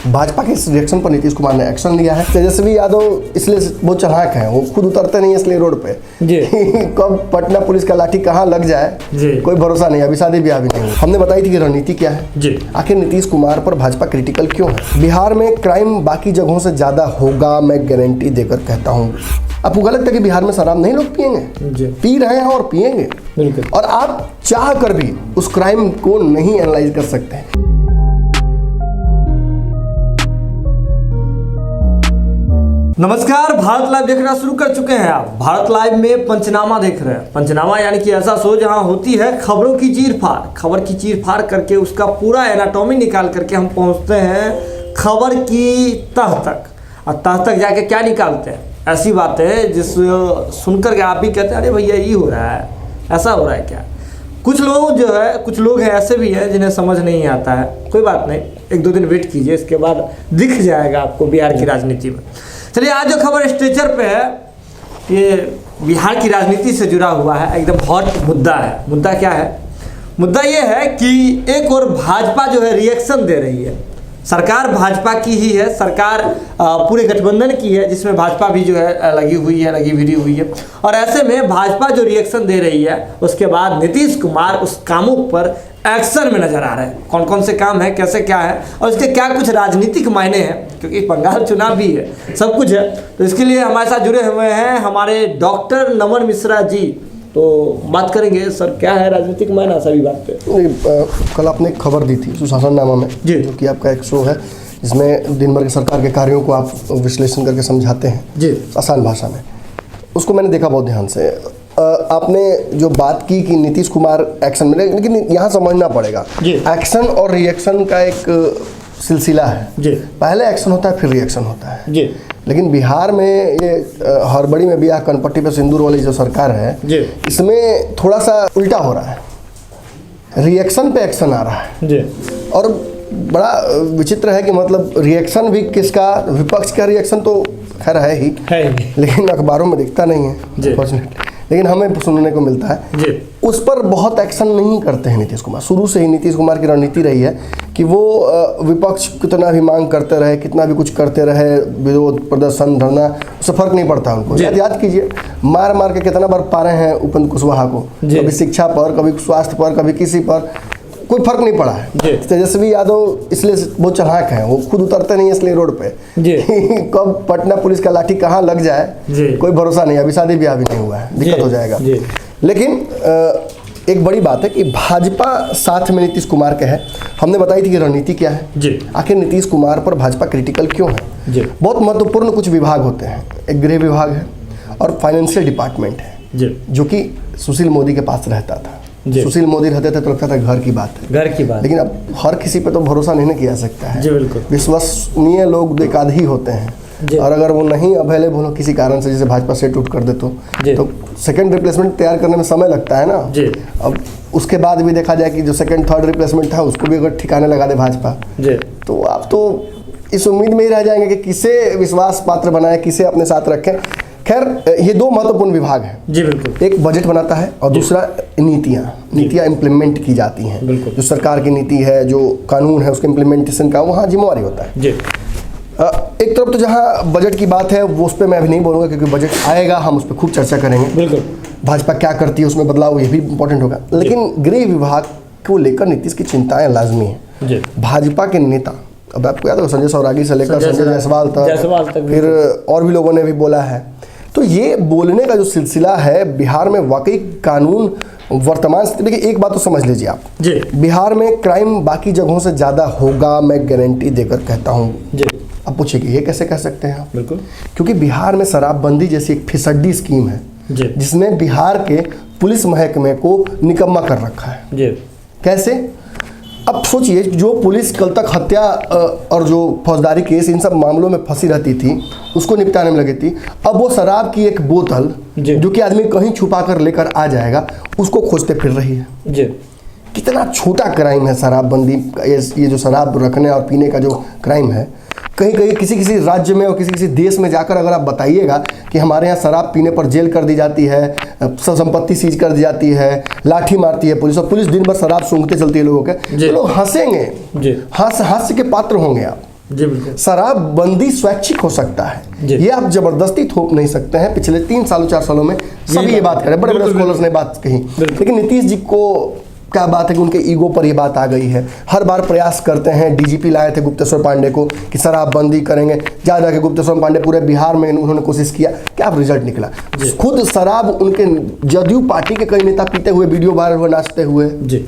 भाजपा के इस रिएक्शन पर नीतीश कुमार ने एक्शन लिया है। तेजस्वी यादव इसलिए बहुत चालाक हैं, वो खुद उतरते नहीं इसलिए रोड पे जी। कब पटना पुलिस का लाठी कहाँ लग जाए कोई भरोसा नहीं। अभी शादी ब्याह भी नहीं हुई। हमने बताई थी कि रणनीति क्या है जी। आखिर नीतीश कुमार पर भाजपा क्रिटिकल क्यों है? बिहार में क्राइम बाकी जगहों से ज्यादा होगा, मैं गारंटी देकर कहता हूँ। आपको गलत लगता है कि बिहार में शराब नहीं लोग पियेंगे? पी रहे हैं और पियेंगे बिल्कुल। और आप चाह कर भी उस क्राइम को नहीं एनालाइज कर सकते हैं। नमस्कार, भारत लाइव देखना शुरू कर चुके हैं आप। भारत लाइव में पंचनामा देख रहे हैं। पंचनामा यानी कि ऐसा शो जहां होती है खबरों की चीर-फाड़। खबर की चीर-फाड़ करके उसका पूरा एनाटॉमी निकाल करके हम पहुंचते हैं खबर की तह तक। और तह तक जाके क्या निकालते हैं? ऐसी बातें जिस सुनकर के आप भी कहते हैं अरे भैया ये हो रहा है, ऐसा हो रहा है क्या? कुछ लोग हैं ऐसे भी हैं जिन्हें समझ नहीं आता है। कोई बात नहीं, 1-2 दिन वेट कीजिए, इसके बाद दिख जाएगा आपको बिहार की राजनीति में। चलिए, आज जो खबर स्ट्रेचर पे है ये बिहार की राजनीति से जुड़ा हुआ है, एकदम हॉट मुद्दा है। मुद्दा क्या है? मुद्दा ये है कि एक और भाजपा जो है रिएक्शन दे रही है। सरकार भाजपा की ही है, सरकार पूरे गठबंधन की है जिसमें भाजपा भी जो है लगी भिड़ी हुई है। और ऐसे में भाजपा जो रिएक्शन दे रही है उसके बाद नीतीश कुमार उस कामों पर एक्शन में नजर आ रहे हैं। कौन कौन से काम है, कैसे क्या है और इसके क्या कुछ राजनीतिक मायने हैं, क्योंकि बंगाल चुनाव भी है, सब कुछ है। तो इसके लिए हमारे साथ जुड़े हुए हैं हमारे डॉक्टर नमन मिश्रा जी। तो बात करेंगे सर, क्या है राजनीतिक मायना सभी बात पे। कल आपने एक खबर दी थी सुशासननामा में जी, जो कि आपका एक शो है जिसमें दिन भर के सरकार के कार्यों को आप विश्लेषण करके समझाते हैं जी आसान भाषा में। उसको मैंने देखा बहुत ध्यान से। आपने जो बात की कि नीतीश कुमार एक्शन में, लेकिन यहाँ समझना पड़ेगा एक्शन और रिएक्शन का एक सिलसिला है जी। पहले एक्शन होता है फिर रिएक्शन होता है जी। लेकिन बिहार में ये हड़बड़ी में बियाह कनपट्टी पे सिंदूर वाली जो सरकार है जी, इसमें थोड़ा सा उल्टा हो रहा है, रिएक्शन पे एक्शन आ रहा है जी। और बड़ा विचित्र है कि मतलब रिएक्शन भी किसका, विपक्ष का रिएक्शन तो खैर है ही, लेकिन अखबारों में दिखता नहीं है, लेकिन हमें सुनने को मिलता है जी। उस पर बहुत एक्शन नहीं करते हैं नीतीश कुमार। शुरू से ही नीतीश कुमार की रणनीति रही है कि वो विपक्ष कितना भी मांग करते रहे, कितना भी कुछ करते रहे, विरोध प्रदर्शन धरना, उससे फर्क नहीं पड़ता उनको। याद कीजिए, मार के कितना बार पारे हैं उपेंद्र कुशवाहा को, कभी शिक्षा पर, कभी स्वास्थ्य पर, कभी किसी पर, कोई फर्क नहीं पड़ा है। तेजस्वी यादव इसलिए बहुत चालाक हैं, वो खुद उतरते नहीं इसलिए रोड पे कब पटना पुलिस का लाठी कहाँ लग जाए कोई भरोसा नहीं। अभी शादी ब्याह भी नहीं हुआ है, दिक्कत हो जाएगा। लेकिन एक बड़ी बात है कि भाजपा साथ में नीतीश कुमार के है। हमने बताई थी कि रणनीति क्या है। आखिर नीतीश कुमार पर भाजपा क्रिटिकल क्यों है? बहुत महत्वपूर्ण कुछ विभाग होते हैं। एक गृह विभाग है और फाइनेंशियल डिपार्टमेंट है जो कि सुशील मोदी के पास रहता था। सुशील मोदी रहते थे तो लगता था घर की बात है, लेकिन अब हर किसी पे तो भरोसा नहीं किया जा सकता है। विश्वसनीय लोग एक आध ही होते हैं, और अगर वो नहीं अवेलेबल हो किसी कारण से, जैसे भाजपा सेट उठ कर दे तो सेकंड रिप्लेसमेंट तैयार करने में समय लगता है ना। अब उसके बाद भी देखा जाए कि जो सेकंड थर्ड रिप्लेसमेंट था उसको भी अगर ठिकाने लगा दे भाजपा, तो आप तो इस उम्मीद में ही रह जाएंगे कि किसे विश्वास पात्र बनाए, किसे अपने साथ रखें। खैर, ये 2 महत्वपूर्ण विभाग हैं जी। बिल्कुल, एक बजट बनाता है और दूसरा नीतियाँ इम्प्लीमेंट की जाती हैं। जो सरकार की नीति है, जो कानून है, उसके इम्प्लीमेंटेशन का वहाँ जिम्मेवारी होता है जी। एक तरफ तो जहाँ बजट की बात है वो उस पर मैं अभी नहीं बोलूँगा, क्योंकि बजट आएगा, हम उस पर खूब चर्चा करेंगे। बिल्कुल, भाजपा क्या करती है उसमें बदलाव, ये भी इम्पोर्टेंट होगा। लेकिन गृह विभाग को लेकर नीतीश की चिंताएं लाजमी है। भाजपा के नेता, अब आपको याद होगा संजय सौरागी से लेकर संजय जायसवाल तक, फिर और भी लोगों ने भी बोला है। तो ये बोलने का जो सिलसिला है बिहार में, वाकई कानून वर्तमान स्थिति, देखिए एक बात तो समझ लीजिए आप जी, बिहार में क्राइम बाकी जगहों से ज़्यादा होगा, मैं गारंटी देकर कहता हूँ जी। अब पूछिए कि ये कैसे कह सकते हैं आप? बिल्कुल, क्योंकि बिहार में शराबबंदी जैसी एक फिसड्डी स्कीम है जिसने बिहार के पुलिस महकमे को निकम्मा कर रखा है जी। कैसे? अब सोचिए, जो पुलिस कल तक हत्या और जो फौजदारी केस, इन सब मामलों में फंसी रहती थी, उसको निपटाने में लगी थी, अब वो शराब की एक बोतल जो कि आदमी कहीं छुपा कर लेकर आ जाएगा, उसको खोजते फिर रही है जी। कितना छोटा क्राइम है शराबबंदी, ये जो शराब रखने और पीने का जो क्राइम है। कहीं किसी राज्य में और किसी देश में जाकर अगर आप बताइएगा कि हमारे यहाँ शराब पीने पर जेल कर दी जाती है, संपत्ति सीज कर दी जाती है, लाठी मारती है पुलिस, और पुलिस दिन भर शराब सूंघते चलती है लोगों के, तो लोग हंसेंगे, हास्य के पात्र होंगे आप। जी बिल्कुल। शराबबंदी स्वैच्छिक हो सकता है, ये आप जबरदस्ती थोप नहीं सकते हैं। पिछले 3 सालों 4 सालों में सभी ये बात करें, बड़े बड़े स्कॉलर्स ने बात कही, लेकिन नीतीश जी को क्या बात है कि उनके ईगो पर ये बात आ गई है। हर बार प्रयास करते हैं, डीजीपी लाए थे गुप्तेश्वर पांडे को कि शराबबंदी करेंगे, जा जाके गुप्तेश्वर पांडे पूरे बिहार में उन्होंने कोशिश किया, क्या रिजल्ट निकला? खुद शराब उनके जदयू पार्टी के कई नेता पीते हुए वीडियो वायरल हुए नाचते हुए जी।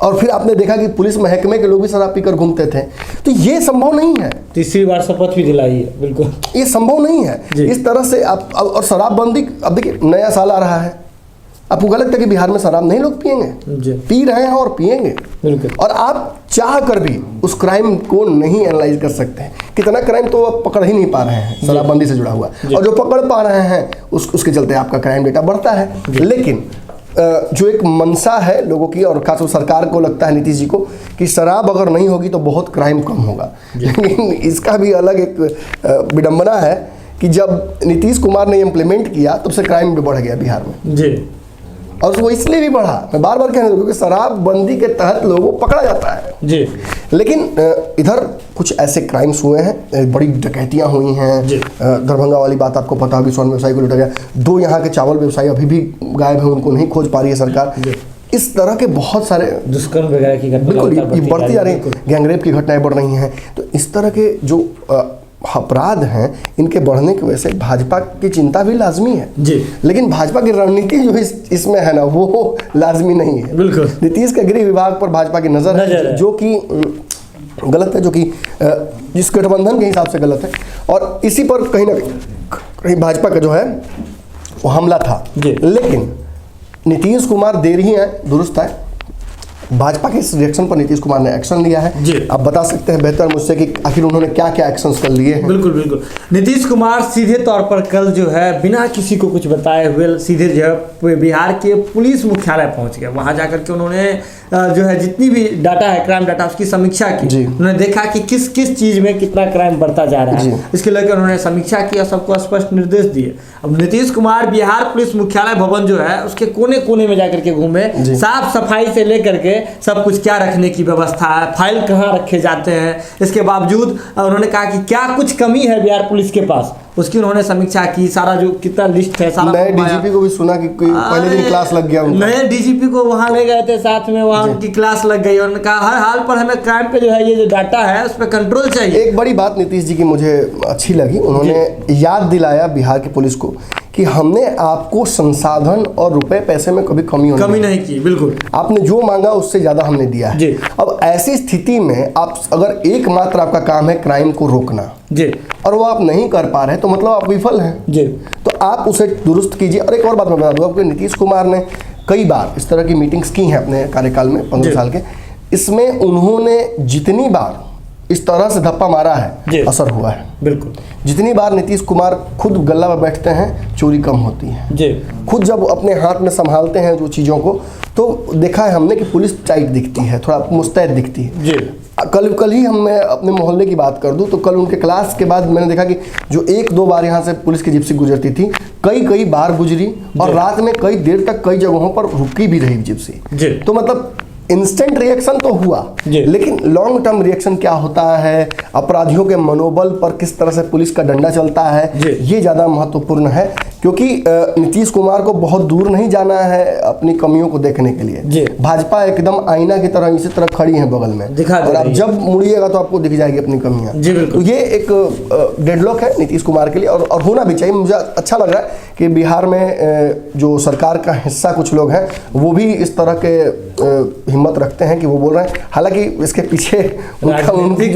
और फिर आपने देखा कि पुलिस महकमे के लोग भी शराब पीकर घूमते थे। तो ये संभव नहीं है। तीसरी बार शपथ भी दिलाई है, बिल्कुल ये संभव नहीं है इस तरह से आप। और शराबबंदी, अब देखिए नया साल आ रहा है, आपको क्या लगता है कि बिहार में शराब नहीं लोग पिएंगे? पी रहे हैं और पिएंगे, बिल्कुल। और आप चाह कर भी उस क्राइम को नहीं एनालाइज कर सकते हैं। कितना क्राइम तो आप पकड़ ही नहीं पा रहे हैं शराबबंदी से जुड़ा हुआ, और जो पकड़ पा रहे हैं उसके चलते आपका क्राइम डेटा बढ़ता है। लेकिन जो एक मंशा है लोगों की, और खासकर सरकार को लगता है, नीतीश जी को, कि शराब अगर नहीं होगी तो बहुत क्राइम कम होगा। लेकिन इसका भी अलग एक विडंबना है कि जब नीतीश कुमार ने इम्प्लीमेंट किया तब से क्राइम भी बढ़ गया बिहार में जी। और वो इसलिए भी बढ़ा, मैं बार बार कहने क्योंकि शराबबंदी के तहत लोगों को पकड़ा जाता है जी। लेकिन इधर कुछ ऐसे क्राइम्स हुए हैं, बड़ी डकैतियां हुई हैं। दरभंगा वाली बात आपको पता होगी, स्वर्ण व्यवसायी को लूटा गया। 2 यहाँ के चावल व्यवसायी अभी भी गायब हैं, उनको नहीं खोज पा रही है सरकार। इस तरह के बहुत सारे दुष्कर्म वगैरह की घटनाएं बिल्कुल ये बढ़ती जा रही हैं, गैंगरेप की घटनाएं बढ़ रही हैं। तो इस तरह के जो अपराध हैं, इनके बढ़ने की वजह से भाजपा की चिंता भी लाजमी है जी। लेकिन भाजपा की रणनीति जो इसमें है ना, वो लाजमी नहीं है। बिल्कुल। नीतीश के गृह विभाग पर भाजपा की नजर है, जो कि गलत है, जो कि जिस गठबंधन के हिसाब से गलत है। और इसी पर कहीं ना कहीं भाजपा का जो है वो हमला था। लेकिन नीतीश कुमार देर ही है दुरुस्त है। भाजपा के इस रिएक्शन पर नीतीश कुमार ने एक्शन लिया है जी। आप बता सकते हैं बेहतर मुझसे कि आखिर उन्होंने क्या क्या एक्शंस कर लिए हैं? बिल्कुल बिल्कुल। नीतीश कुमार सीधे तौर पर कल जो है बिना किसी को कुछ बताए हुए सीधे जो है बिहार के पुलिस मुख्यालय पहुंच गए। वहां जाकर के उन्होंने जो है जितनी भी डाटा है, क्राइम डाटा, उसकी समीक्षा की। उन्होंने देखा कि किस किस चीज में कितना क्राइम बढ़ता जा रहा है, इसके लेकर उन्होंने समीक्षा की और सबको स्पष्ट निर्देश दिए। अब नीतीश कुमार बिहार पुलिस मुख्यालय भवन जो है उसके कोने कोने में जाकर के घूमे, साफ सफाई से लेकर के सब कुछ, क्या रखने की व्यवस्था है, फाइल कहाँ रखे जाते हैं, इसके बावजूद उन्होंने कहा कि क्या कुछ कमी है बिहार पुलिस के पास, उसकी उन्होंने समीक्षा की। सारा जो कितना लिस्ट है सारा। नए डीजीपी को भी सुना कि पहले दिन क्लास लग गया उनका। नए डीजीपी को वहां ले गए थे साथ में, वहां उनकी क्लास लग गई। उन्होंने कहा हर हाल पर हमें क्राइम पे जो है ये जो डाटा है उस पर कंट्रोल चाहिए। एक बड़ी बात नीतीश जी की मुझे अच्छी लगी, उन्होंने याद दिलाया बिहार की पुलिस को कि हमने आपको संसाधन और रुपए पैसे में कभी कमी नहीं की। बिल्कुल, आपने जो मांगा उससे ज्यादा हमने दिया है। अब ऐसी स्थिति में आप अगर एकमात्र आपका काम है क्राइम को रोकना जी, और वो आप नहीं कर पा रहे तो मतलब आप विफल हैं जी। तो आप उसे दुरुस्त कीजिए। और एक और बात मैं बता दूं आपको, नीतीश कुमार ने कई बार इस तरह की मीटिंग्स की हैं अपने कार्यकाल में 15 साल के। इसमें उन्होंने जितनी बार इस तरह से धप्पा मारा है असर हुआ है। बिल्कुल, जितनी बार नीतीश कुमार खुद गल्ला पर बैठते हैं चोरी कम होती है जी। खुद जब अपने हाथ में संभालते हैं जो चीज़ों को, तो देखा है हमने कि पुलिस टाइट दिखती है, थोड़ा मुस्तैद दिखती है जी। कल ही मैं अपने मोहल्ले की बात कर दूं तो कल उनके क्लास के बाद मैंने देखा कि जो 1-2 बार यहाँ से पुलिस की जिप्सी गुजरती थी, कई बार गुजरी, और रात में कई देर तक कई जगहों पर रुकी भी रही जिप्सी। तो मतलब इंस्टेंट रिएक्शन तो हुआ, लेकिन लॉन्ग टर्म रिएक्शन क्या होता है, अपराधियों के मनोबल पर किस तरह से पुलिस का डंडा चलता है, ये ज़्यादा महत्वपूर्ण है। क्योंकि नीतीश कुमार को बहुत दूर नहीं जाना है अपनी कमियों को देखने के लिए। भाजपा एकदम आईना की तरह इसी तरह खड़ी है बगल में, और आप जब मुड़िएगा तो आपको दिख जाएगी अपनी कमियां। तो ये एक डेडलॉक है नीतीश कुमार के लिए, और होना भी चाहिए। मुझे अच्छा लग रहा है कि बिहार में जो सरकार का हिस्सा कुछ लोग हैं वो भी इस तरह के हिम्मत रखते हैं कि वो बोल रहे हैं। हालांकि इसके पीछे उनकी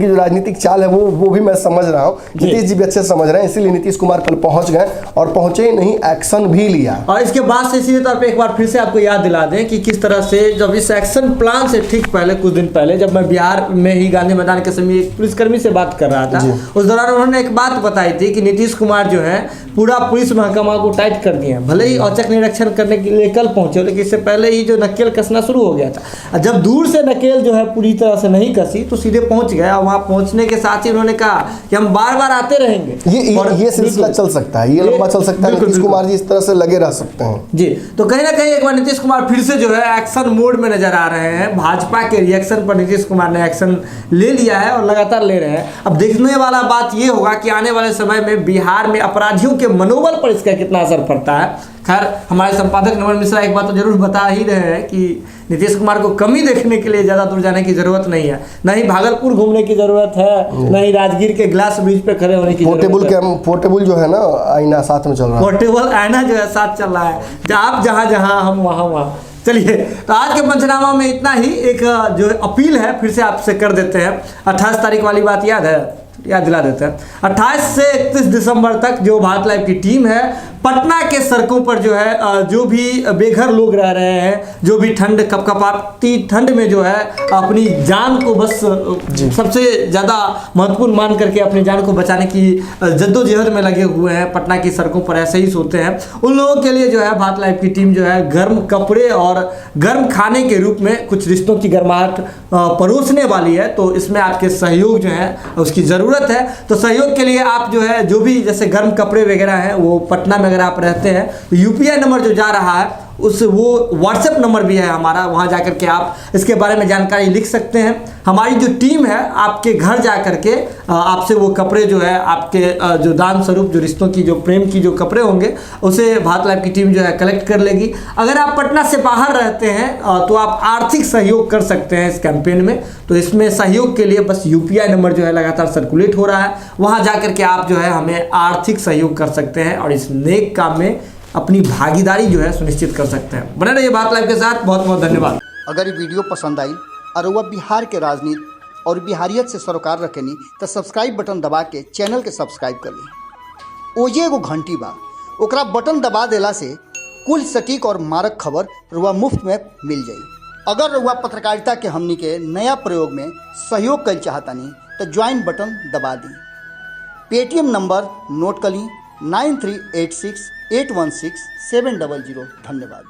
जो राजनीतिक चाल है वो भी मैं समझ रहा हूँ, नीतीश जी भी अच्छे से समझ रहे हैं, इसीलिए नीतीश कुमार कल पहुंच गए और पहुंचे ही नहीं, एक्शन भी लिया। और इसके बाद से सीधे तौर पे एक बार फिर से आपको याद दिला दें कि किस तरह से जब इस एक्शन प्लान से ठीक पहले, कुछ दिन पहले, जब मैं बिहार में ही गांधी मैदान के समय एक पुलिसकर्मी से बात कर रहा था, उस दौरान उन्होंने एक बात बताई थी कि नीतीश कुमार जो है पूरा पुलिस महकमा को टाइट कर दिए हैं। भले ही औचक निरीक्षण करने के लिए कल पहुंचे, लेकिन इससे पहले ही जो नकेल कसना शुरू हो गया था। जब दूर से नकेल जो है पूरी तरह से नहीं कसी तो सीधे पहुंच गया। वहां पहुंचने के साथ ही उन्होंने कहा कि हम बार बार आते रहेंगे। ये सिलसिला चल सकता है, ये लंबा चल सकता है, नीतीश कुमार जी इस तरह से लगे रह सकते हैं। जी, तो कहीं ना कहीं एक बार नीतीश कुमार फिर से जो है एक्शन मोड में नजर आ रहे हैं। भाजपा के रिएक्शन पर नीतीश कुमार ने एक्शन ले लिया है और लगातार ले रहे हैं। अब देखने वाला बात ये होगा कि आने वाले समय में बिहार में अपराधियों के मनोबल पर इसका कितना असर पड़ता है। खैर, हमारे संपादक नमन मिश्रा एक बात तो जरूर बता ही रहे हैं कि नीतीश कुमार को कमी देखने के लिए ज़्यादा दूर जाने की जरूरत नहीं है, न ही भागलपुर घूमने की जरूरत है, न ही राजगीर के ग्लास ब्रिज पे खड़े होने की जरूरत है। पोर्टेबल जो है ना आईना साथ में चल रहा है, पोर्टेबल आईना जो है साथ चल रहा है, आप जहाँ जहाँ हम वहाँ वहाँ। चलिए, तो आज के पंचनामा में इतना ही। एक जो अपील है फिर से आपसे कर देते हैं। 28 तारीख वाली बात याद दिला देते हैं। 28 से 31 दिसंबर तक जो भारत लाइव की टीम है पटना के सड़कों पर जो है जो भी बेघर लोग रह रहे हैं, जो भी ठंड कपकपाती ठंड में जो है अपनी जान को बस सबसे ज़्यादा महत्वपूर्ण मान करके अपनी जान को बचाने की जद्दोजहद में लगे हुए हैं, पटना की सड़कों पर ऐसे ही सोते हैं, उन लोगों के लिए जो है भारत लाइव की टीम जो है गर्म कपड़े और गर्म खाने के रूप में कुछ रिश्तों की गर्माहट परोसने वाली है। तो इसमें आपके सहयोग जो है उसकी ज़रूरत है। तो सहयोग के लिए आप जो है जो भी जैसे गर्म कपड़े वगैरह हैं वो पटना में अगर आप रहते हैं तो यूपीआई नंबर जो जा रहा है उस वो व्हाट्सएप नंबर भी है हमारा, वहाँ जाकर के आप इसके बारे में जानकारी लिख सकते हैं। हमारी जो टीम है आपके घर जा कर के आपसे वो कपड़े जो है आपके जो दान स्वरूप जो रिश्तों की जो प्रेम की जो कपड़े होंगे उसे भारत लाइव की टीम जो है कलेक्ट कर लेगी। अगर आप पटना से बाहर रहते हैं तो आप आर्थिक सहयोग कर सकते हैं इस कैंपेन में। तो इसमें सहयोग के लिए बस यूपीआई नंबर जो है लगातार सर्कुलेट हो रहा है, वहाँ जा कर के आप जो है हमें आर्थिक सहयोग कर सकते हैं और इस नेक काम में अपनी भागीदारी जो है सुनिश्चित कर सकते हैं। बने रहिए भारत लाइव के साथ। बहुत बहुत धन्यवाद। अगर ये वीडियो पसंद आई और वह बिहार के राजनीति और बिहारियत से सरोकार रखेनी तो सब्सक्राइब बटन दबा के चैनल के सब्सक्राइब कर ली। ओजे एगो घंटी बा, ओकरा बटन दबा देला से कुल सटीक और मारक खबर रुआ मुफ्त में मिल जाई। अगर रुआ पत्रकारिता के हमनी के नया प्रयोग में सहयोग कर चाहतानी तो ज्वाइन बटन दबा दी। पेटीएम नंबर नोट कर ली 9386 816 700। धन्यवाद।